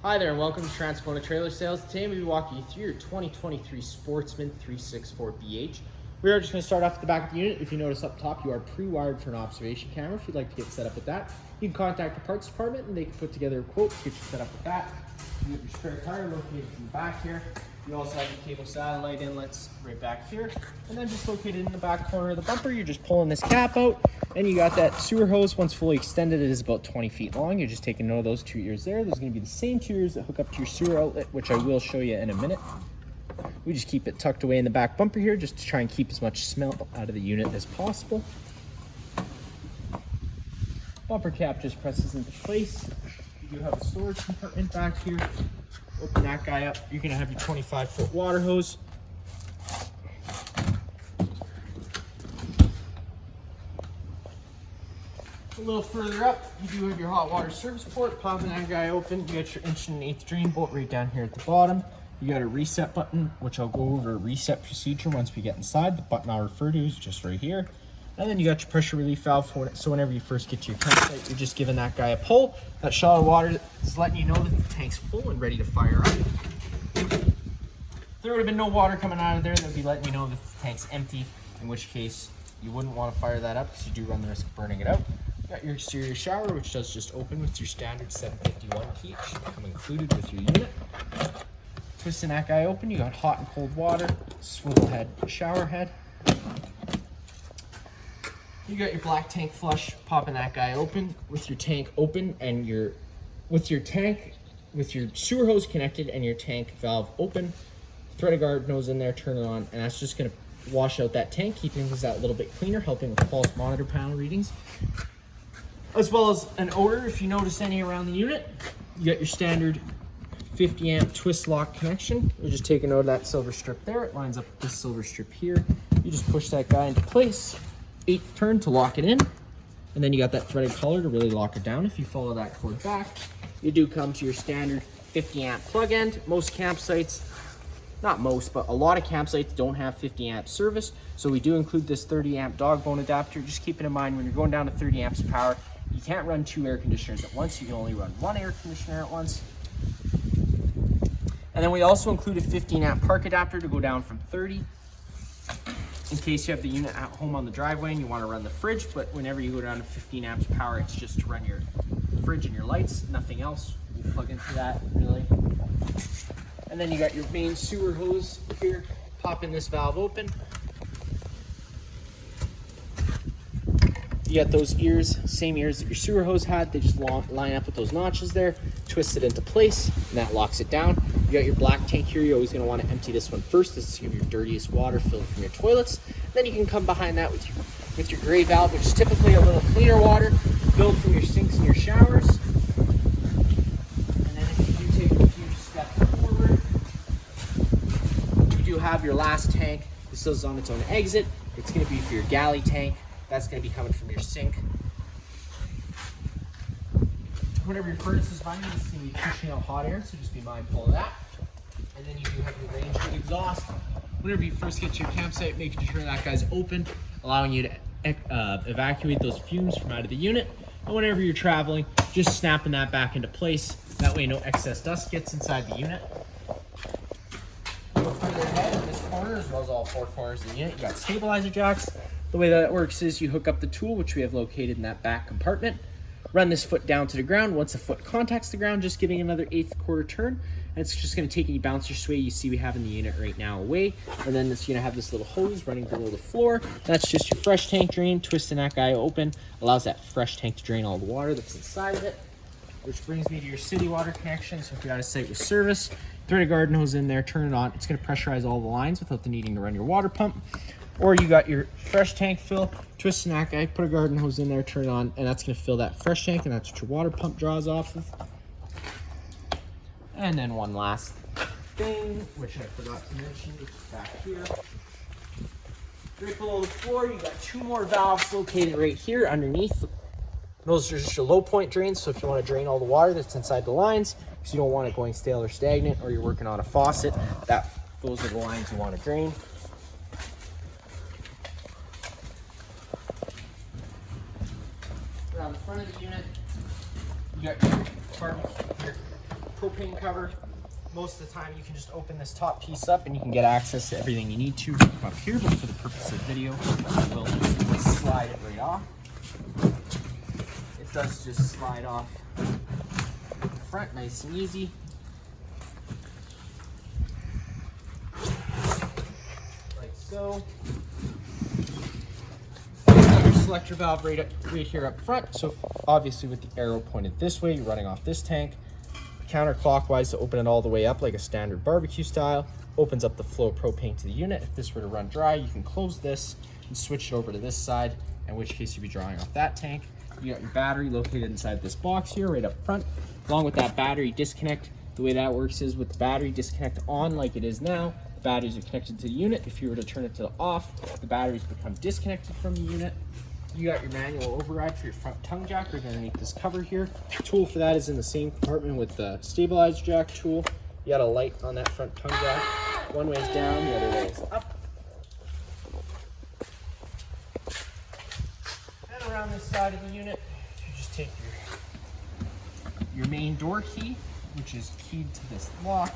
Hi there and welcome to Transcona Trailer Sales. Today we'll be walking you through your 2023 Sportsman 364 BH. We are just going to start off at the back of the unit. If you notice up top, you are pre-wired for an observation camera. If you'd like to get set up with that, you can contact the parts department and they can put together a quote to get you set up with that. You have your spare tire located in the back here. You also have your cable satellite inlets right back here. And then just located in the back corner of the bumper, you're just pulling this cap out and you got that sewer hose. Once fully extended, it is about 20 feet long. You're just taking note of those 2 ears there. There's going to be the same 2 ears that hook up to your sewer outlet, which I will show you in a minute. We just keep it tucked away in the back bumper here just to try and keep as much smell out of the unit as possible. Bumper cap just presses into place. You do have a storage compartment back here. Open that guy up. You're going to have your 25-foot water hose. A little further up, you do have your hot water service port. Popping that guy open, you got your 1/8" drain bolt right down here at the bottom. You got a reset button, which I'll go over a reset procedure once we get inside. The button I'll refer to is just right here. And then you got your pressure relief valve for it. So whenever you first get to your campsite, you're just giving that guy a pull. That shot of water is letting you know that the tank's full and ready to fire up. If there would have been no water coming out of there, that would be letting you know that the tank's empty, in which case you wouldn't want to fire that up because you do run the risk of burning it out. You got your exterior shower, which does just open with your standard 751 key. It should come included with your unit. Twisting that guy open, you got hot and cold water, swivel head, shower head. You got your black tank flush, popping that guy open with your tank open and your sewer hose connected and your tank valve open. Threaded guard nose in there, turn it on, and that's just gonna wash out that tank, keeping things out a little bit cleaner, helping with false monitor panel readings. As well as an odor, if you notice any around the unit. You got your standard 50 amp twist lock connection. We're just taking note of that silver strip there. It lines up with this silver strip here. You just push that guy into place. 8th turn to lock it in. And then you got that threaded collar to really lock it down. If you follow that cord back, you do come to your standard 50 amp plug end. Most campsites, not most, but a lot of campsites don't have 50 amp service. So we do include this 30 amp dog bone adapter. Just keep it in mind when you're going down to 30 amps of power, you can't run 2 air conditioners at once. You can only run 1 air conditioner at once. And then we also include a 15 amp park adapter to go down from 30. In case you have the unit at home on the driveway and you want to run the fridge, but whenever you go down to 15 amps of power, it's just to run your fridge and your lights, nothing else. We'll plug into that really. And then you got your main sewer hose here, popping this valve open. You got those ears, same ears that your sewer hose had. They just line up with those notches there, twist it into place, and that locks it down. You got your black tank here. You're always going to want to empty this one first. This is going to be your dirtiest water filled from your toilets. Then you can come behind that with your gray valve, which is typically a little cleaner water filled from your sinks and your showers. And then if you do take a few steps forward, you do have your last tank. This is on its own exit. It's going to be for your galley tank. That's going to be coming from your sink. Whenever your furnace is running, it's going to be pushing out hot air, so just be mindful of that. And then you do have your range hood exhaust. Whenever you first get to your campsite, making sure that guy's open, allowing you to evacuate those fumes from out of the unit. And whenever you're traveling, just snapping that back into place. That way no excess dust gets inside the unit. Go further ahead in this corner, as well as all 4 corners of the unit, you got stabilizer jacks. The way that it works is you hook up the tool, which we have located in that back compartment. Run this foot down to the ground. Once the foot contacts the ground, just giving another 1/8 quarter turn. And it's just going to take any bouncer sway you see we have in the unit right now away. And then it's going to have this little hose running below the floor. That's just your fresh tank drain. Twisting that guy open allows that fresh tank to drain all the water that's inside of it. Which brings me to your city water connection. So if you're on a site with service, thread a garden hose in there, turn it on. It's going to pressurize all the lines without the needing to run your water pump. Or you got your fresh tank fill, twist and that guy, put a garden hose in there, turn it on, and that's going to fill that fresh tank, and that's what your water pump draws off of. And then one last thing, which I forgot to mention, which is back here. Right below the floor, you got 2 more valves located right here underneath. Those are just your low point drains, so if you want to drain all the water that's inside the lines, because you don't want it going stale or stagnant, or you're working on a faucet, those are the lines you want to drain. Around the front of the unit, you got your barbecue propane cover. Most of the time you can just open this top piece up and you can get access to everything you need to from up here, but for the purpose of the video, we'll just slide it right off. It does just slide off the front, nice and easy. Like so. Your selector valve right here up front. So obviously with the arrow pointed this way, you're running off this tank. Counterclockwise to open it all the way up like a standard barbecue style. Opens up the flow of propane to the unit. If this were to run dry, you can close this and switch it over to this side, in which case you'd be drawing off that tank. You got your battery located inside this box here right up front. Along with that battery disconnect, the way that works is with the battery disconnect on like it is now, the batteries are connected to the unit. If you were to turn it to the off, the batteries become disconnected from the unit. You got your manual override for your front tongue jack right underneath this cover here. The tool for that is in the same compartment with the stabilized jack tool. You got a light on that front tongue jack. One way is down, the other way is up. And around this side of the unit, you just take your main door key, which is keyed to this lock.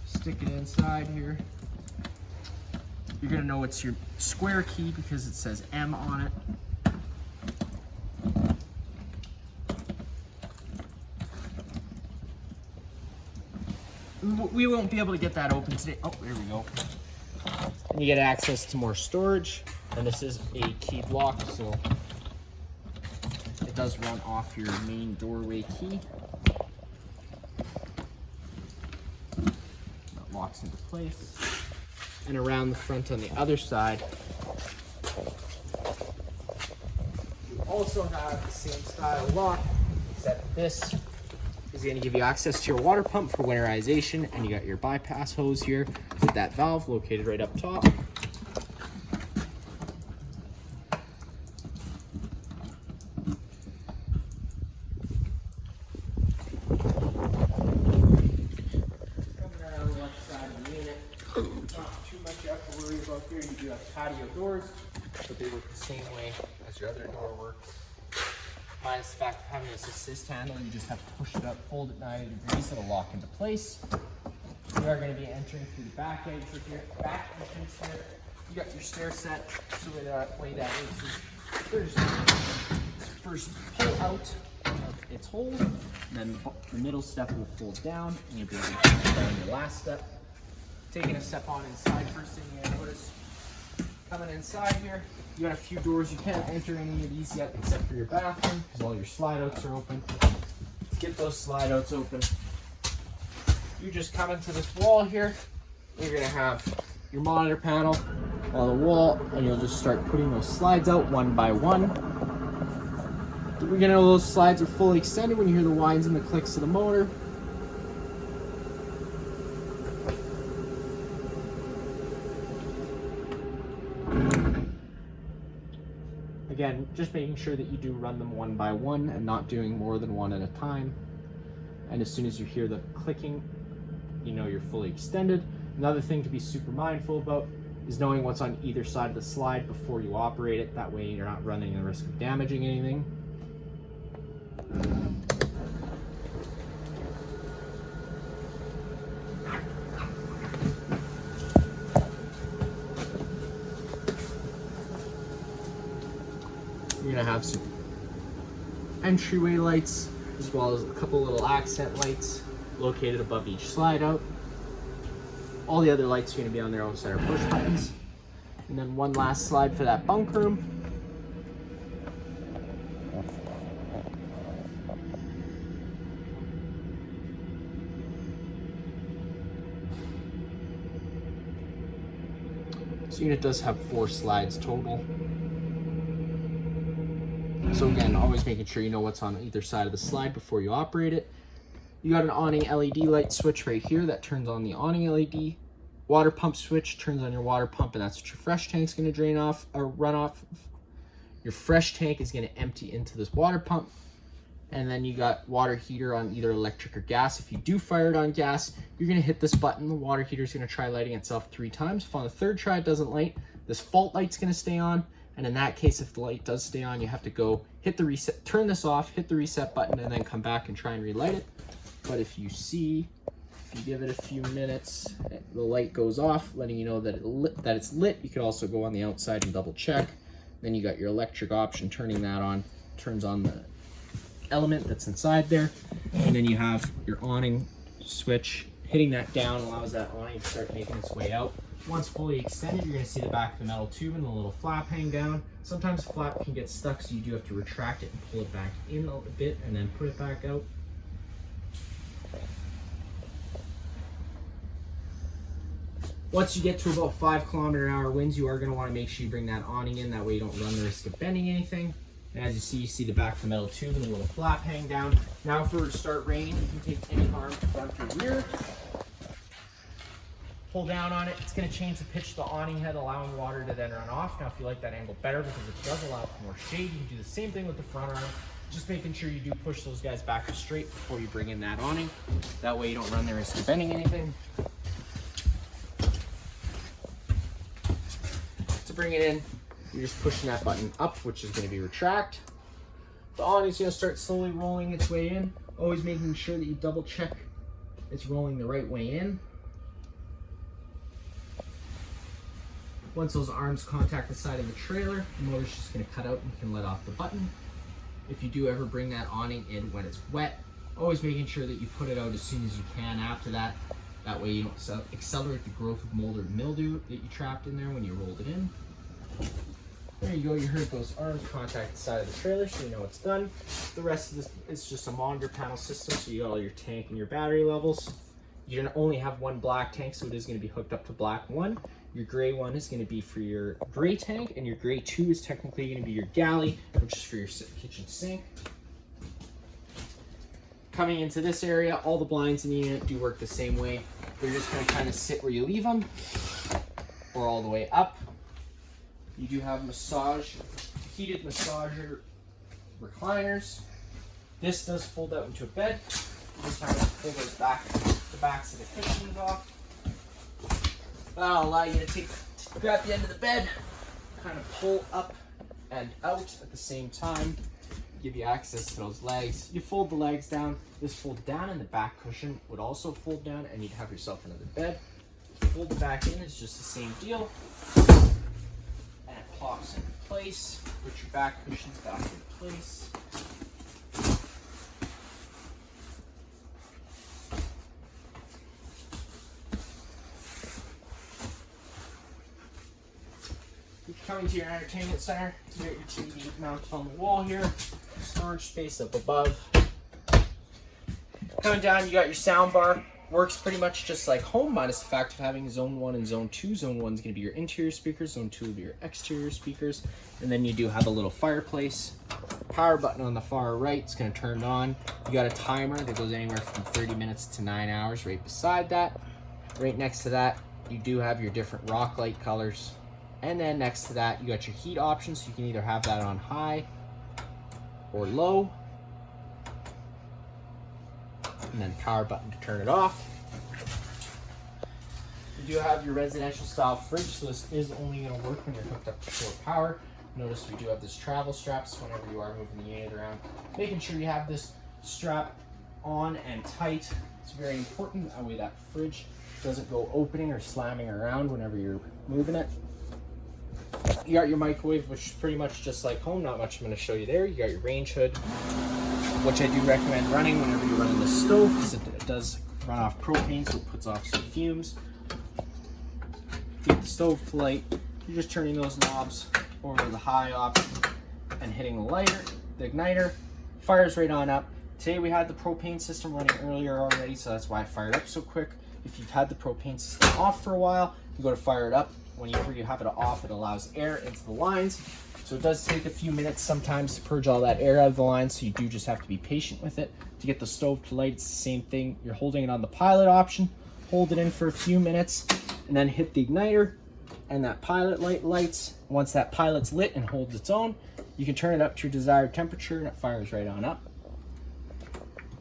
Stick it inside here. You're gonna know it's your square key because it says M on it. We won't be able to get that open today. Oh, there we go. And you get access to more storage. And this is a keyed lock, so it does run off your main doorway key. That locks into place. And around the front on the other side, you also have the same style lock, except this is going to give you access to your water pump for winterization, and you got your bypass hose here with that valve located right up top. Here you do have patio doors, but they work the same way as your other door works. Minus the fact of having this assist handle, you just have to push it up, fold it 90 degrees, it'll lock into place. We are going to be entering through the back exit here, back entrance here. You got your stair set, so the way that works is there's first pull out of its hold, and then the middle step will fold down, and you'll be able to put on your last step. Taking a step on inside, first thing you're gonna notice, coming inside here, you got a few doors. You can't enter any of these yet except for your bathroom because all your slide outs are open. To get those slide outs open, you just come into this wall here. You're gonna have your monitor panel on the wall, and you'll just start putting those slides out one by one. You're gonna know those slides are fully extended when you hear the whines and the clicks of the motor. Again, just making sure that you do run them one by one and not doing more than one at a time. And as soon as you hear the clicking, you know you're fully extended. Another thing to be super mindful about is knowing what's on either side of the slide before you operate it. That way you're not running the risk of damaging anything. You're gonna have some entryway lights as well as a couple little accent lights located above each slide out. All the other lights are gonna be on their own set of push buttons. And then one last slide for that bunk room. This unit does have 4 slides total. So again, always making sure you know what's on either side of the slide before you operate it. You got an awning LED light switch right here that turns on the awning LED. Water pump switch turns on your water pump, and that's what your fresh tank's going to drain off or run off. Your fresh tank is going to empty into this water pump. And then you got water heater on either electric or gas. If you do fire it on gas, you're going to hit this button. The water heater is going to try lighting itself 3 times. If on the 3rd try it doesn't light, this fault light's going to stay on. And in that case, if the light does stay on, you have to go hit the reset, turn this off, hit the reset button, and then come back and try and relight it. But if you give it a few minutes, the light goes off, letting you know that it's lit. You could also go on the outside and double check. Then you got your electric option, turning that on, turns on the element that's inside there. And then you have your awning switch. Hitting that down allows that awning to start making its way out. Once fully extended, you're going to see the back of the metal tube and the little flap hang down. Sometimes the flap can get stuck, so you do have to retract it and pull it back in a bit and then put it back out. Once you get to about 5 km/h winds, you are going to want to make sure you bring that awning in. That way you don't run the risk of bending anything. And as you see the back of the metal tube and the little flap hang down. Now if it were to start raining, you can take any arm, front or rear. Pull down on it. It's going to change the pitch of the awning head, allowing water to then run off. Now if you like that angle better, because it does allow for more shade, you can do the same thing with the front arm. Just making sure you do push those guys back straight before you bring in that awning. That way you don't run the risk of bending anything. To bring it in, you're just pushing that button up, which is going to be retract. The awning is going to start slowly rolling its way in. Always making sure that you double check it's rolling the right way in. Once those arms contact the side of the trailer, the motor's just going to cut out and you can let off the button. If you do ever bring that awning in when it's wet, always making sure that you put it out as soon as you can after that. That way you don't accelerate the growth of mold or mildew that you trapped in there when you rolled it in. There you go, you heard those arms contact the side of the trailer, so you know it's done. The rest of this is just a monitor panel system, so you got all your tank and your battery levels. You're gonna only have one black tank, so it is gonna be hooked up to black 1. Your gray 1 is gonna be for your gray tank, and your gray 2 is technically gonna be your galley, which is for your kitchen sink. Coming into this area, all the blinds in the unit do work the same way. They're just gonna kind of sit where you leave them, or all the way up. You do have heated massager recliners. This does fold out into a bed. You just have to pull those the backs of the cushions off. That'll allow you to grab the end of the bed, kind of pull up and out at the same time, give you access to those legs. You fold the legs down, this folds down, and the back cushion would also fold down, and you'd have yourself another bed. Fold the back in, it's just the same deal. And it pops into place. Put your back cushions back in place. Coming to your entertainment center, to get your TV mounted on the wall here. Storage space up above. Coming down, you got your sound bar. Works pretty much just like home, minus the fact of having zone 1 and zone 2. Zone 1 is going to be your interior speakers, zone 2 will be your exterior speakers. And then you do have a little fireplace. Power button on the far right, it's going to turn on. You got a timer that goes anywhere from 30 minutes to 9 hours right beside that. Right next to that, you do have your different rock light colors. And then next to that, you got your heat options. So you can either have that on high or low. And then power button to turn it off. You do have your residential style fridge, so this is only going to work when you're hooked up to shore power. Notice we do have this travel straps whenever you are moving the unit around. Making sure you have this strap on and tight. It's very important. That way that fridge doesn't go opening or slamming around whenever you're moving it. You got your microwave, which is pretty much just like home. Not much I'm going to show you there. You got your range hood, which I do recommend running whenever you're running the stove, because it does run off propane, so it puts off some fumes. Keep the stove to light. You're just turning those knobs over to the high option and hitting the lighter, the igniter. Fires right on up. Today we had the propane system running earlier already, so that's why I fired up so quick. If you've had the propane system off for a while, you go to fire it up. Whenever you have it off, it allows air into the lines. So it does take a few minutes sometimes to purge all that air out of the lines, so you do just have to be patient with it. To get the stove to light, it's the same thing. You're holding it on the pilot option, hold it in for a few minutes, and then hit the igniter, and that pilot light lights. Once that pilot's lit and holds its own, you can turn it up to your desired temperature, and it fires right on up.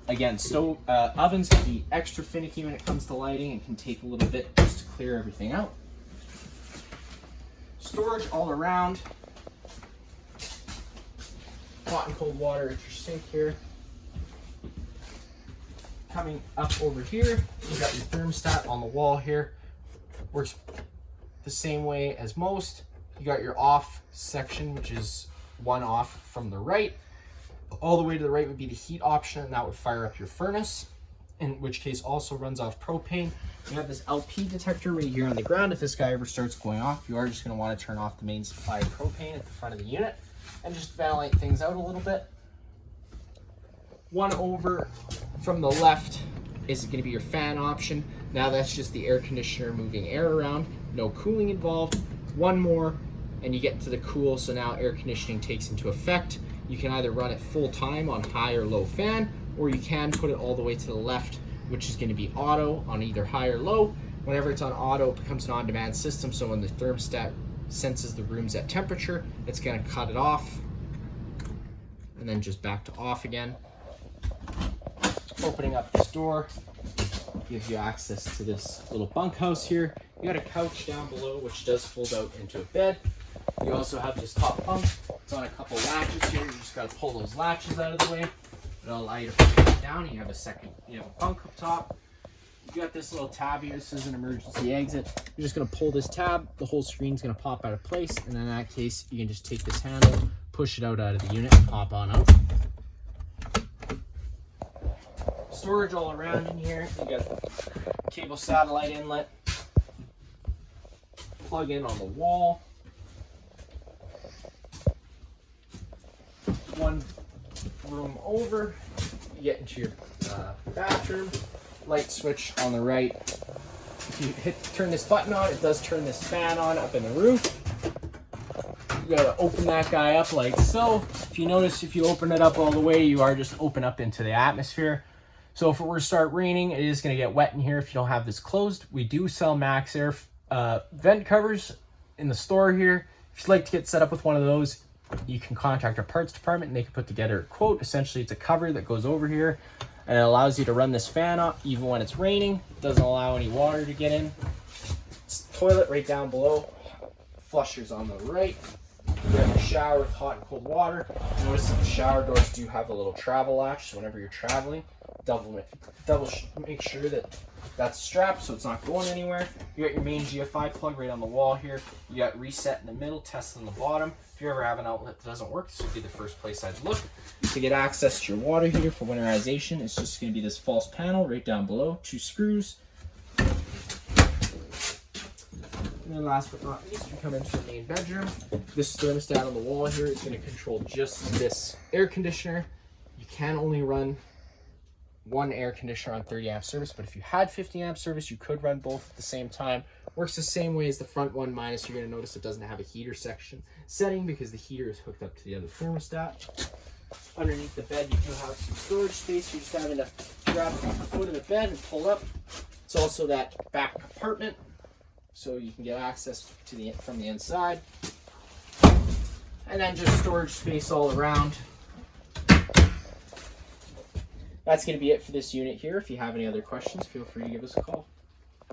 Again, ovens can be extra finicky when it comes to lighting and can take a little bit just to clear everything out. Storage all around. hot and cold water at your sink here. Coming up over here, you got your thermostat on the wall here. Works the same way as most. You got your off section, which is one off from the right. All the way to the right would be the heat option, and that would fire up your furnace, in which case also runs off propane. You have this LP detector right here on the ground. If this guy ever starts going off, you are just going to want to turn off the main supply of propane at the front of the unit and just ventilate things out a little bit. One over from the left is going to be your fan option. Now that's just the air conditioner moving air around, no cooling involved. One more and you get to the cool, so now air conditioning takes into effect. You can either run it full time on high or low fan, or you can put it all the way to the left, which is going to be auto on either high or low. Whenever it's on auto, it becomes an on-demand system, so when the thermostat senses the room's at temperature, it's going to cut it off and then just back to off again. Opening up this door gives you access to this little bunkhouse here. You got a couch down below, which does fold out into a bed. You also have this top bunk. It's on a couple latches here. You just got to pull those latches out of the way. It'll allow you to put it down. You have a bunk up top. You got this little tab here. This is an emergency exit. You're just going to pull this tab. The whole screen's going to pop out of place. And in that case, you can just take this handle, push it out of the unit, and pop on out. Storage all around in here. You got cable satellite inlet. Plug in on the wall. One room over, you get into your bathroom. Light switch on the right. If you turn this button on, it does turn this fan on up in the roof. You gotta open that guy up like so. If you notice, if you open it up all the way, you are just open up into the atmosphere. So if it were to start raining, it is gonna get wet in here if you don't have this closed. We do sell Max Air vent covers in the store here. If you'd like to get set up with one of those, you can contact our parts department and they can put together a quote. Essentially, it's a cover that goes over here and it allows you to run this fan up even when it's raining. It doesn't allow any water to get in. It's toilet right down below. Flushers on the right. You have a shower with hot and cold water. Notice that the shower doors do have a little travel latch, so whenever you're traveling, make sure that that's strapped so it's not going anywhere. You got your main GFI plug right on the wall here. You got reset in the middle, test on the bottom. If you ever have an outlet that doesn't work, this would be the first place I'd look. To get access to your water heater for winterization, it's just going to be this false panel right down below, 2 screws. And then last but not least, we come into the main bedroom. This thermostat on the wall here is going to control just this air conditioner. You can only run one air conditioner on 30 amp service, but if you had 50 amp service, you could run both at the same time. Works the same way as the front one, minus you're going to notice it doesn't have a heater setting because the heater is hooked up to the other thermostat. Underneath the bed, you do have some storage space. You're just having to grab the foot of the bed and pull up. It's also that back compartment, so you can get access to from the inside. And then just storage space all around. That's going to be it for this unit here. If you have any other questions, feel free to give us a call.